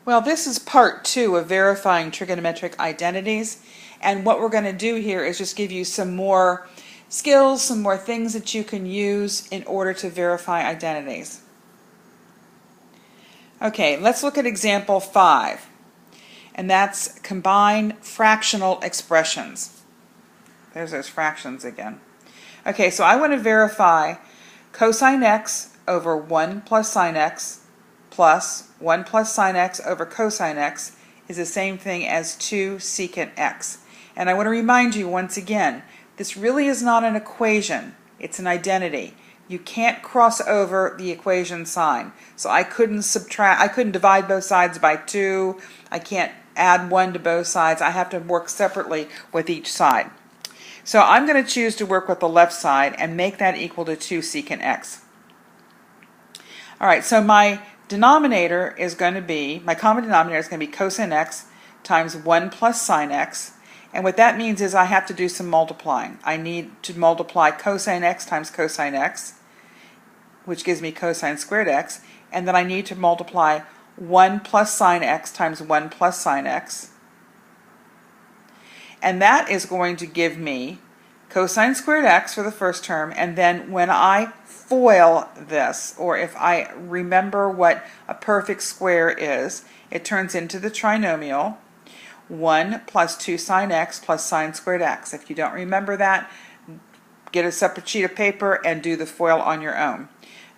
Well, this is part 2 of verifying trigonometric identities, and what we're going to do here is just give you some more skills, some more things that you can use in order to verify identities. Okay, let's look at example 5, and that's combine fractional expressions. There's those fractions again. Okay, so I want to verify cosine x over 1 plus sine x plus 1 plus sine x over cosine x is the same thing as 2 secant x. And I want to remind you once again, this really is not an equation, it's an identity. You can't cross over the equation sign. So I couldn't divide both sides by 2, I can't add 1 to both sides, I have to work separately with each side. So I'm going to choose to work with the left side and make that equal to 2 secant x. Alright, so my denominator is going to be, my common denominator is going to be cosine x times 1 plus sine x. And what that means is I have to do some multiplying. I need to multiply cosine x times cosine x, which gives me cosine squared x. And then I need to multiply 1 plus sine x times 1 plus sine x. And that is going to give me cosine squared x for the first term, and then when I FOIL this, or if I remember what a perfect square is, it turns into the trinomial 1 plus 2 sine x plus sine squared x. If you don't remember that, get a separate sheet of paper and do the FOIL on your own.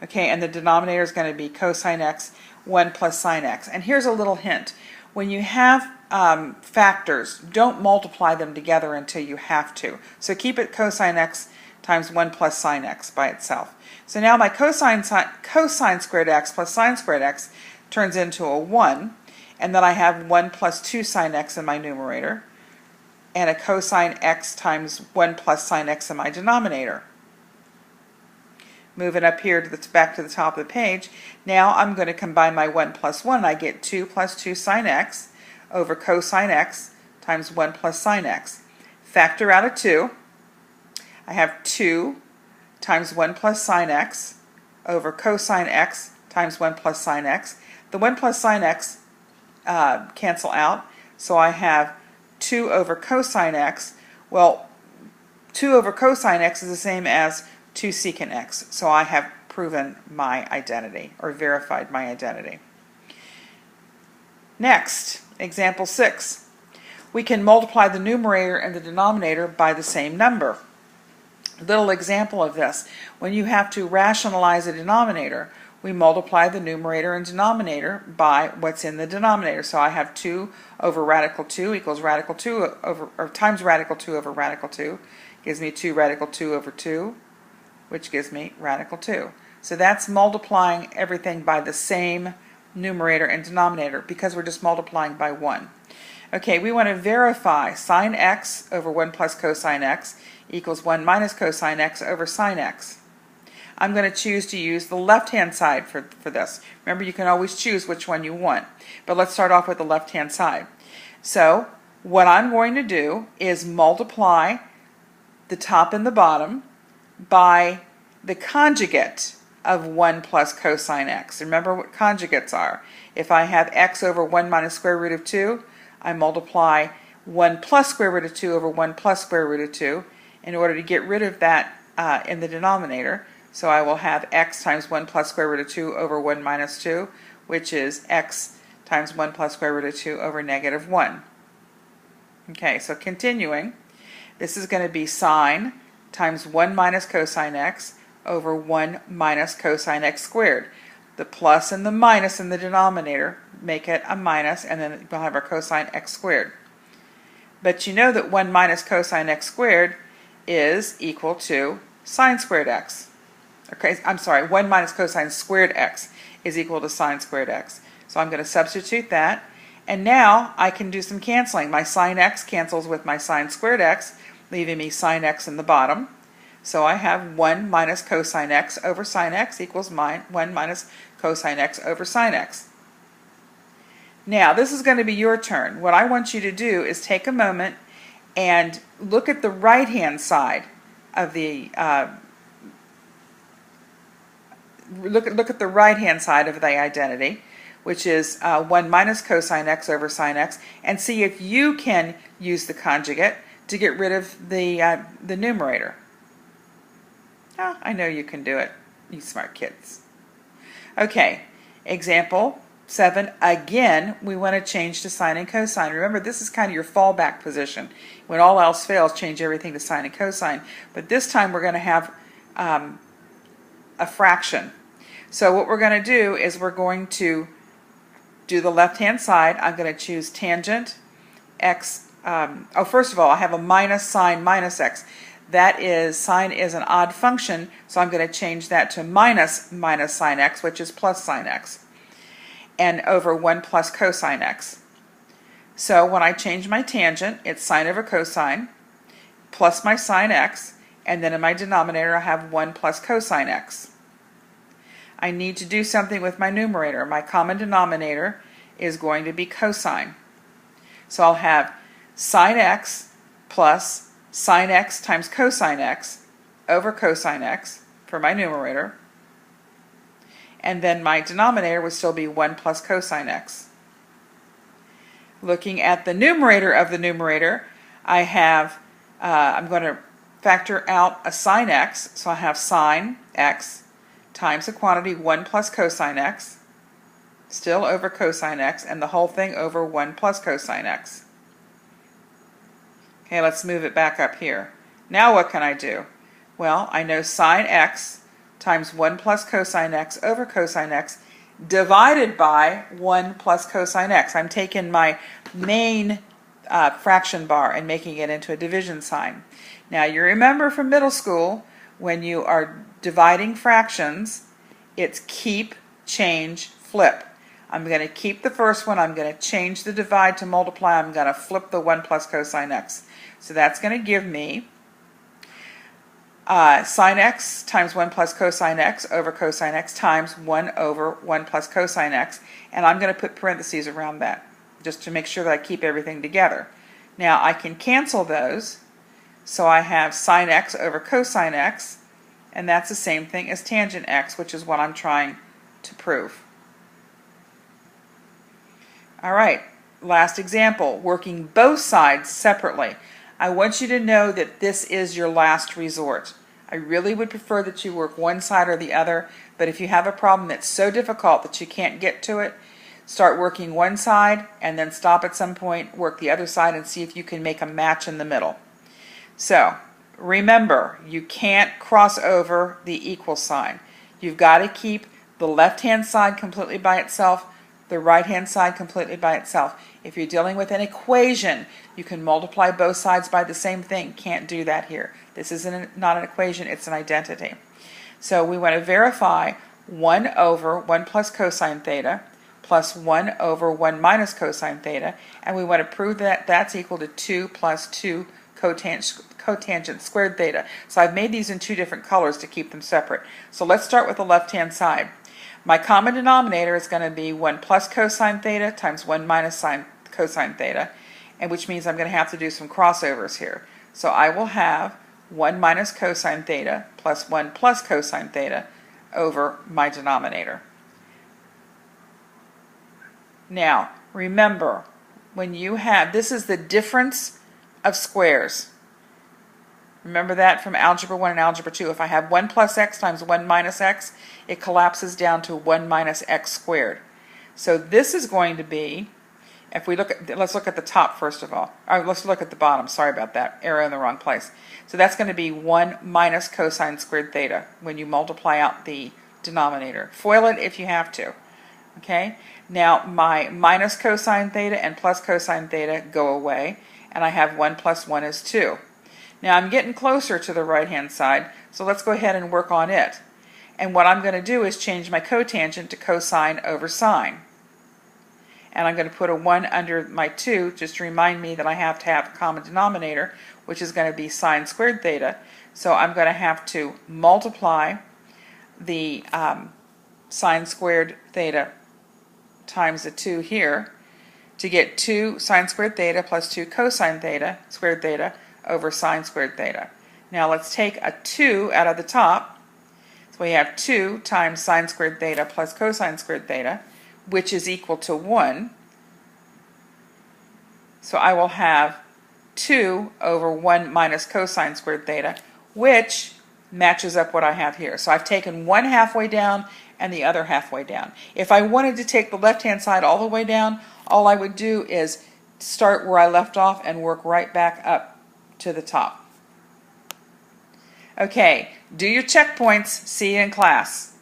Okay, and the denominator is going to be cosine x 1 plus sine x. And here's a little hint. When you have factors, don't multiply them together until you have to. So keep it cosine x times 1 plus sine x by itself. So now my cosine squared x plus sine squared x turns into a 1, and then I have 1 plus 2 sine x in my numerator, and a cosine x times 1 plus sine x in my denominator. Moving up here to back to the top of the page, now I'm going to combine my 1 plus 1. I get 2 plus 2 sine x over cosine x times 1 plus sine x. Factor out a 2. I have 2 times 1 plus sine x over cosine x times 1 plus sine x. The 1 plus sine x cancel out, so I have 2 over cosine x. Well, 2 over cosine x is the same as 2 secant x, so I have proven my identity, or verified my identity. Next, example 6. We can multiply the numerator and the denominator by the same number. Little example of this. When you have to rationalize a denominator, we multiply the numerator and denominator by what's in the denominator. So I have 2 over radical 2 equals radical 2 over, or times radical 2 over radical 2 gives me 2 radical 2 over 2, which gives me radical 2. So that's multiplying everything by the same numerator and denominator because we're just multiplying by 1. Okay, we want to verify sine x over 1 plus cosine x equals 1 minus cosine x over sine x. I'm going to choose to use the left-hand side for this. Remember, you can always choose which one you want. But let's start off with the left-hand side. So what I'm going to do is multiply the top and the bottom by the conjugate of 1 plus cosine x. Remember what conjugates are. If I have x over 1 minus square root of 2, I multiply 1 plus square root of 2 over 1 plus square root of 2 in order to get rid of that in the denominator. So I will have x times 1 plus square root of 2 over 1 minus 2, which is x times 1 plus square root of 2 over negative 1. Okay, so continuing, this is going to be sine times 1 minus cosine x over 1 minus cosine x squared. The plus and the minus in the denominator make it a minus, and then we'll have our cosine x squared. But you know that 1 minus cosine x squared is equal to sine squared x. Okay, I'm sorry, 1 minus cosine squared x is equal to sine squared x. So I'm going to substitute that, and now I can do some canceling. My sine x cancels with my sine squared x, leaving me sine x in the bottom. So I have 1 minus cosine x over sine x equals 1 minus cosine x over sine x. Now, this is going to be your turn. What I want you to do is take a moment and look at the right-hand side of the look at the right-hand side of the identity, which is 1 minus cosine x over sine x, and see if you can use the conjugate to get rid of the numerator. Oh, I know you can do it, you smart kids. Okay, example 7. Again, we want to change to sine and cosine. Remember, this is kind of your fallback position. When all else fails, change everything to sine and cosine. But this time we're going to have a fraction. So what we're going to do is we're going to do the left-hand side. I'm going to choose tangent x. First of all, I have a minus sine minus x. That is, sine is an odd function, so I'm going to change that to minus sine x, which is plus sine x, and over 1 plus cosine x. So when I change my tangent, it's sine over cosine plus my sine x, and then in my denominator I have 1 plus cosine x. I need to do something with my numerator. My common denominator is going to be cosine. So I'll have sine x plus sine x times cosine x over cosine x for my numerator. And then my denominator would still be 1 plus cosine x. Looking at the numerator of the numerator, I have, I'm going to factor out a sine x, so I have sine x times the quantity 1 plus cosine x, still over cosine x, and the whole thing over 1 plus cosine x. Okay, let's move it back up here. Now what can I do? Well, I know sine x times 1 plus cosine x over cosine x divided by 1 plus cosine x. I'm taking my main fraction bar and making it into a division sign. Now you remember from middle school, when you are dividing fractions, it's keep, change, flip. I'm going to keep the first one, I'm going to change the divide to multiply, I'm going to flip the 1 plus cosine x. So that's going to give me sine x times 1 plus cosine x over cosine x times 1 over 1 plus cosine x, and I'm going to put parentheses around that just to make sure that I keep everything together. Now I can cancel those, so I have sine x over cosine x, and that's the same thing as tangent x, which is what I'm trying to prove. Alright, last example, working both sides separately. I want you to know that this is your last resort. I really would prefer that you work one side or the other, but if you have a problem that's so difficult that you can't get to it, start working one side and then stop at some point, work the other side, and see if you can make a match in the middle. So, remember, you can't cross over the equal sign. You've got to keep the left-hand side completely by itself, the right-hand side completely by itself. If you're dealing with an equation, you can multiply both sides by the same thing. Can't do that here. This is not an equation, it's an identity. So we want to verify 1 over 1 plus cosine theta plus 1 over 1 minus cosine theta, and we want to prove that that's equal to 2 plus 2 cotangent squared theta. So I've made these in two different colors to keep them separate. So let's start with the left-hand side. My common denominator is going to be 1 plus cosine theta times 1 minus cosine theta, and which means I'm going to have to do some crossovers here. So I will have 1 minus cosine theta plus 1 plus cosine theta over my denominator. Now, remember, when you have, this is the difference of squares. Remember that from Algebra 1 and Algebra 2. If I have 1 plus x times 1 minus x, it collapses down to 1 minus x squared. So this is going to be, if we look at, let's look at the top first of all. Let's look at the bottom. Sorry about that. Arrow in the wrong place. So that's going to be 1 minus cosine squared theta when you multiply out the denominator. Foil it if you have to. Okay? Now my minus cosine theta and plus cosine theta go away, and I have 1 plus 1 is 2. Now I'm getting closer to the right-hand side, so let's go ahead and work on it. And what I'm going to do is change my cotangent to cosine over sine. And I'm going to put a 1 under my 2 just to remind me that I have to have a common denominator, which is going to be sine squared theta. So I'm going to have to multiply the sine squared theta times the 2 here to get 2 sine squared theta plus 2 cosine theta squared theta over sine squared theta. Now let's take a 2 out of the top. So we have 2 times sine squared theta plus cosine squared theta, which is equal to 1. So I will have 2 over 1 minus cosine squared theta, which matches up what I have here. So I've taken one halfway down and the other halfway down. If I wanted to take the left-hand side all the way down, all I would do is start where I left off and work right back up to the top. Okay, do your checkpoints. See you in class.